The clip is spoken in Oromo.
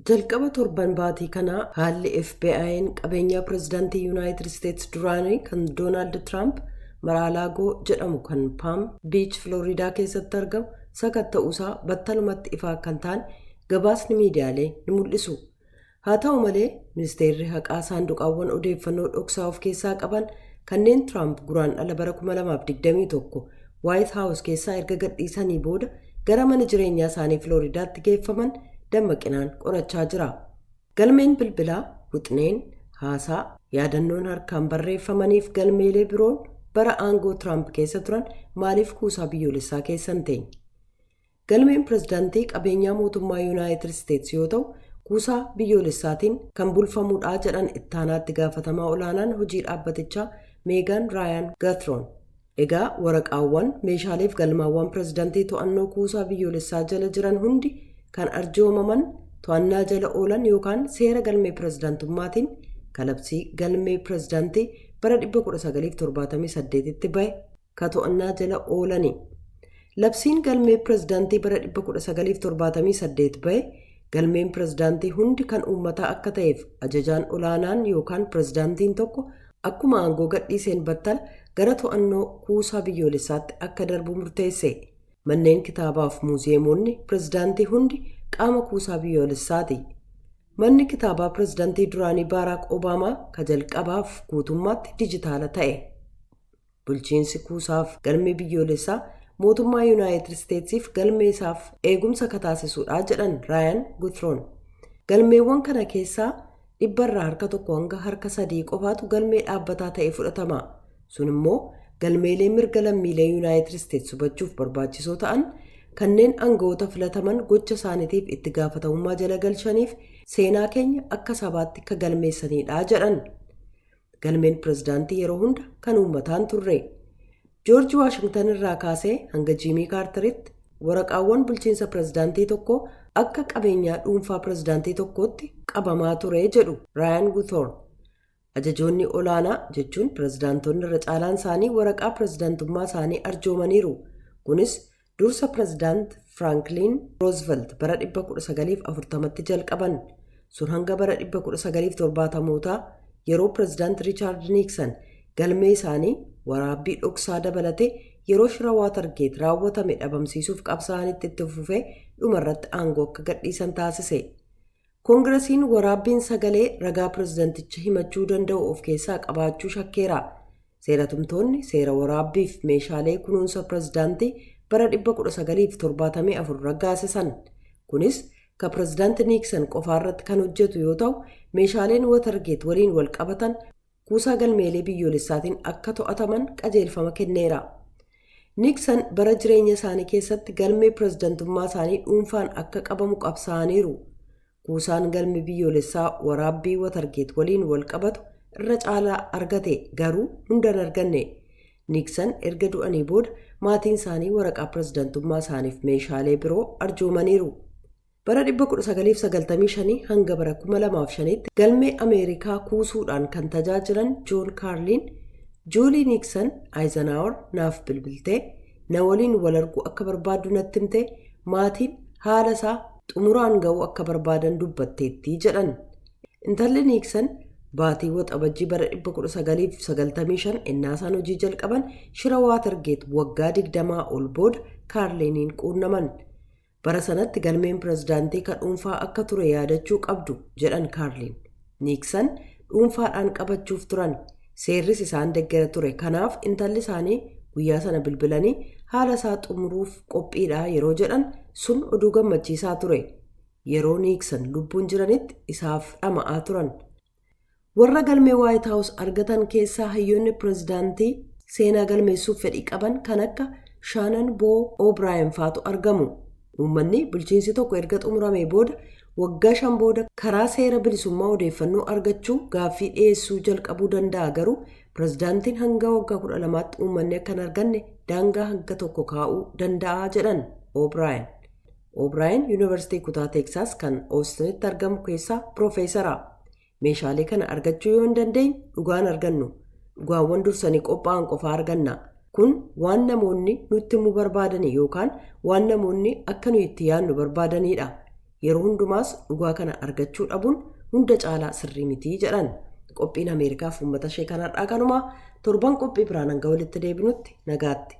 Jalqaba torban baatii kanaa haalli FBI'n qabeenyaa pireezidaantii Yuunaayitid Isteetsi duraanii kan Doonaald Tiraamp Mar-a-Laagoo jedhamu kan Paam Biich Filooriidaa keessatti argamu sakatta'uusaa battalumatti ifaa kan ta'an gabaasni miidiyaalee ni mul'isu. Haa ta'u malee ministeerri haqaa saanduqaawwan odeeffannoo dhoksaa of keessaa qaban kanneen Tiraamp guraandhala bara 2021 Waayit Haawus keessaa erga gadhiisanii booda gara mana jireenyaa isaanii Filooriidaatti geeffaman dammaqinaan qorachaa jira. Galmeen bilbilaa, wixneen, haasaa, yaadannoon harkaan barreeffamaniif galmeelee biroon bara aangoo Tiraamp keessa turan maaliif kuusaa biyyoolessaa keessa hin teenye? Galmeen pireezidaantii qabeenyaa mootummaa Yuunaayitid Isteetsi yoo ta'u, kuusaa biyyoolessaatiin kan bulfamuudha jedhan ittaanaatti gaafatamaa olaanaan hojii dhaabbatichaa Meegan Raayaan Gathroon. Egaa waraqaawwan, meeshaaleef galmaawwan pireezidaantii to'annoo kuusaa biyyoolessaa jala jiran hundi kan arjoomaman to'annaa jala oolan yookaan seera galmee pireezidaantummaatiin kalabsii galmee pireezidaantii bara 1978tti bahe ka to'annaa jala oolani. Labsiin galmee pireezidaantii bara 1978 bahe galmeen pireezidaantii hundi kan uummataa akka ta'eef ajajaan olaanaan yookaan pireezidaantiin tokko akkuma aangoo gadhiiseen battala gara to'annoo kuusaa biyyoolessaatti akka darbu murteesse. Manneen kitaabaaf muuziyeemonni pireezidaantii hundi qaama kuusaa biyyoolessaati. Manni kitaabaa pireezidaantii duraanii Baaraak Obaamaa ka jalqabaaf guutummaatti dijitaala ta'e. Bulchiinsi kuusaaf galmee biyyoolessaa mootummaa Yuunaayitid Isteetsiif galmee isaaf eegumsa kataasisuudha jedhan Raayaan Gathroon. Galmeewwan kana keessaa 100 harka 1 hanga harka 3 qofaatu galmee dhaabbataa ta'e fudhatama. Sun immoo galmeelee mirga lammiilee Yuunaayitid Isteetsi hubachuuf barbaachisoo ta'an kanneen aangawoota filataman gocha isaaniitiif itti gaafatamummaa jala galchaniif seenaa keenya akka sabaatti ka galmeessanidha jedhan. Galmeen pireezidaantii yeroo hunda kan uummataan turre. Joorji Waashingtan irraa kaasee hanga Jiimii Kaartaritti waraqaawwan bulchiinsa pireezidaantii tokkoo akka qabeenyaa dhuunfaa pireezidaantii tokkootti qabamaa ture jedhu Raayaan Gathroon. Ajajoonni olaanaa jechuun pireezidaantonni irra caalaan isaanii waraqaa pireezidaantummaa isaanii arjoomaniiru. Kunis dursa pireezidaant Firaanklin Roosevelt bara 1940tti jalqaban. Sun hanga bara 1970mootaa yeroo pireezidaant Riichaard Niiksan galmee isaanii waraabbii dhoksaa dabalatee yeroo shira Waatargeet raawwatame dhabamsiisuuf qabsaa'anitti itti fufee dhumarratti aangoo akka gadhiisan taasise. Koongiresiin waraabbiin sagalee ragaa pireezidaanticha himachuu danda'u of keessaa qabaachuu shakkeera. Seeratumtoonni seera waraabbiif meeshaalee kunuunsa pireezidaantii bara 1974 raggaasisan. Kunis ka pireezidaanti Niiksan qofaarratti kan hojjetu yoo ta'u, meeshaaleen Waatargeet waliin wal qabatan kuusaa galmeelee biyyoolessaatiin akka to'ataman qajeelfama kenneera. Niiksan bara jireenya isaanii keessatti galmee pireezidaantummaa isaanii dhuunfaan akka qabamu qabsaa'aniiru. Kuusaan galmee biyyoolessaa waraabbii Waatargeet waliin wal qabatu irra caalaa argate garuu hunda hin arganne. Niiksan erga du'anii booda maatiin isaanii waraqaa pireezidaantummaa isaaniif meeshaalee biroo arjoomaniiru. Bara 1995 hanga bara 2005tti galmee Ameerikaa kuusuudhaan kan tajaajilan Joon Kaarliin, Juulii Niiksan Aayizanaawar naaf bilbiltee na waliin wal arguu akka barbaadu natti himte maatiin haala isaa xumuraan ga'uu akka barbaadan dubbatteetti jedhan. Intalli Niiksan baatii waxabajjii bara 1995 innaasaan hojii jalqaban shira Waatargeet waggaa 20 ol booda Kaarliiniin quunnaman. Bara sanatti galmeen pireezidaantii kan dhuunfaa akka ture yaadachuu qabdu jedhan Kaarliin. Niiksan dhuunfaadhaan qabachuuf turan. Seerris isaan deggara ture. Kanaaf intalli isaanii guyyaa sana bilbilanii haala isaa xumuruuf qophiidha yeroo jedhan sun oduu gammachiisaa ture. Yeroo Niiksan lubbuun jiranitti isaaf dhama'aa turan. Warra galmee Waayit Haawus argatan keessaa hayyoonni pireezidaantii seenaa galmeessuuf fedhii qaban kan akka Shaanan Boo O'Brien faatu argamu. Uummanni bulchiinsi tokko erga xumuramee booda waggaa 5 booda karaa seera bilisummaa odeeffannoo argachuu gaaffii dhiyeessuu jalqabuu danda'a garuu pireezidaantiin hanga waggaa 12tti uummanni akka hin arganne daangaa hanga tokko kaa'uu danda'a jedhan O'Brien. O'Brien Yuunivarsiitii Kutaa Teeksaas kan Oostinitti argamu keessaa Piroofeesara. Meeshaalee kana argachuu yoo hin dandeenye dhugaan argannu. Dhugaawwan dursanii qophaa'an qofa arganna. Kun waan namoonni nutti himuu barbaadanii yookaan waan namoonni akka nuyi itti yaadnu barbaadanidha. yeroo hundumaas dhugaa kana argachuu dhabuun hunda caalaa sirrii miti jedhan. Qophiin Ameerikaaf uummata ishee kanarraa kanumaa torban qophii biraan hanga walitti deebinutti nagaatti.